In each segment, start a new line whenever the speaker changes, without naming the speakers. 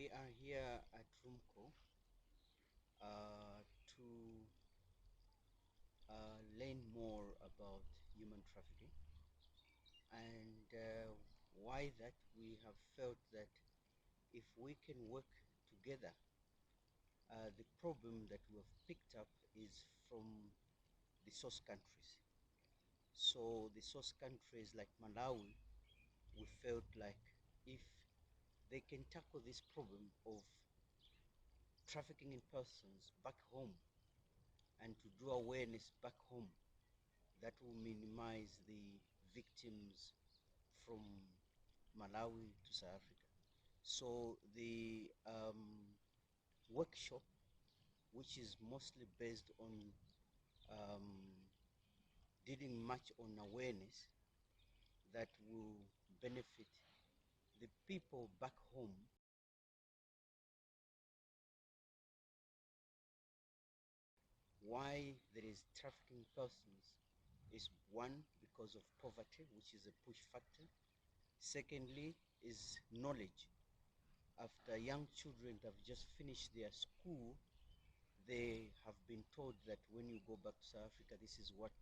We are here at Rumco to learn more about human trafficking, and why that we have felt that if we can work together, the problem that we have picked up is from the source countries. So the source countries like Malawi, we felt like if they can tackle this problem of trafficking in persons back home and to do awareness back home, that will minimize the victims from Malawi to South Africa. So the workshop, which is mostly based on um, dealing much on awareness that will benefit the people back home, why there is trafficking persons is one, because of poverty, which is a push factor. Secondly, is knowledge. After young children have just finished their school, they have been told that when you go back to South Africa, this is what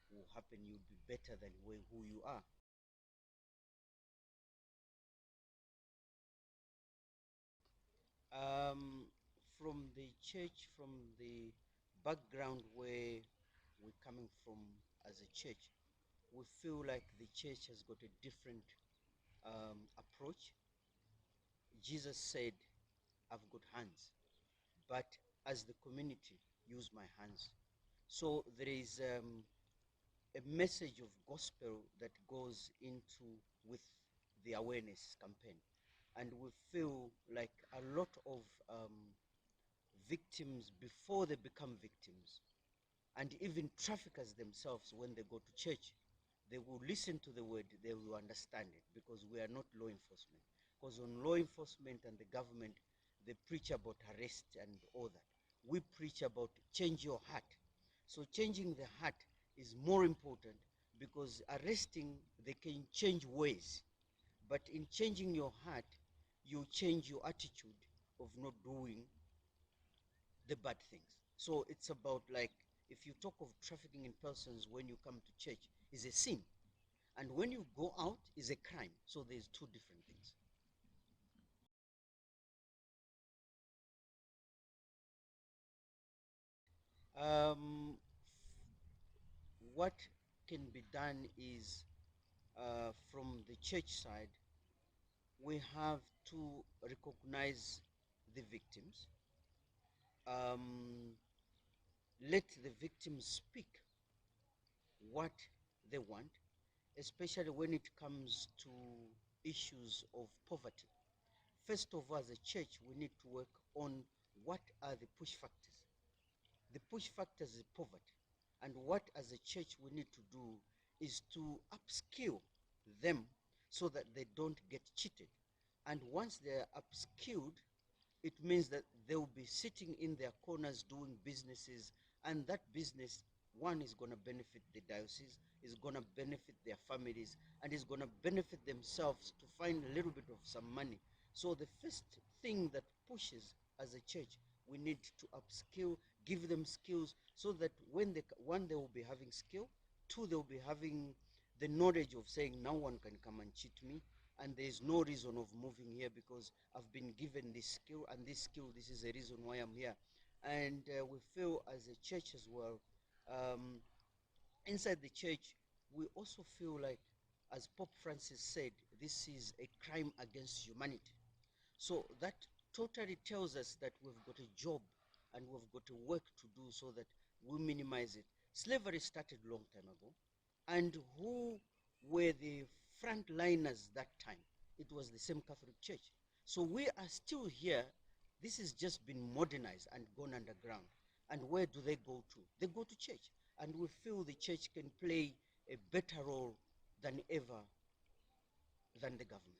will happen. You'll be better than who you are. From the church, from the background where we're coming from as a church, we feel like the church has got a different approach. Jesus said, I've got hands, but as the community, use my hands. So there is a message of gospel that goes into with the awareness campaign. And we feel like a lot of victims, before they become victims, and even traffickers themselves, when they go to church, they will listen to the word, they will understand it, because we are not law enforcement. Because on law enforcement and the government, they preach about arrest and all that. We preach about change your heart. So changing the heart is more important, because arresting, they can change ways. But in changing your heart, you change your attitude of not doing the bad things. So it's about, like, if you talk of trafficking in persons when you come to church, is a sin. And when you go out, is a crime. So there's two different things. Um, what can be done is, from the church side, we have to recognize the victims. Um, let the victims speak what they want, especially when it comes to issues of poverty. First of all, as a church, we need to work on what are the push factors. The push factors is poverty. And what as a church we need to do is to upskill them so that they don't get cheated. And once they're upskilled, it means that they will be sitting in their corners doing businesses, and that business, one, is going to benefit the diocese, is going to benefit their families, and is going to benefit themselves to find a little bit of some money. So the first thing that pushes as a church, we need to upskill, give them skills, so that when they, one, they will be having skill, two, they'll be having the knowledge of saying no one can come and cheat me, and there's no reason of moving here because I've been given this skill, and this skill, this is the reason why I'm here. And we feel as a church as well, um, inside the church, we also feel like, as Pope Francis said, this is a crime against humanity. So that totally tells us that we've got a job and we've got a work to do so that we minimize it. Slavery started a long time ago. And who were the frontliners that time? It was the same Catholic Church. So we are still here. This has just been modernized and gone underground. And where do they go to? They go to church. And we feel the church can play a better role than ever than the government.